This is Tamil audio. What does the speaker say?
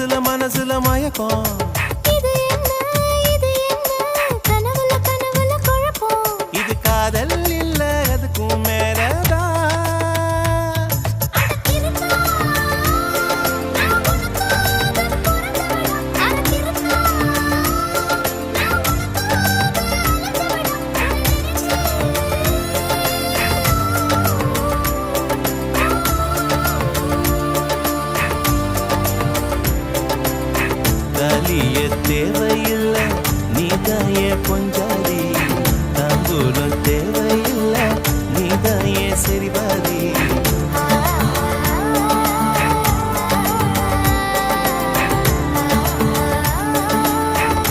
மனசுல மயக்கம். இது என்ன கனவுல குழப்பம். இது காதல் இல்ல அதுக்கும் மேலதான். தாலிய தேவையில்ல நீதாய பொஞ்சாதி, தாம்பூலம் தேவையில்ல நீதாய சரிபாதி.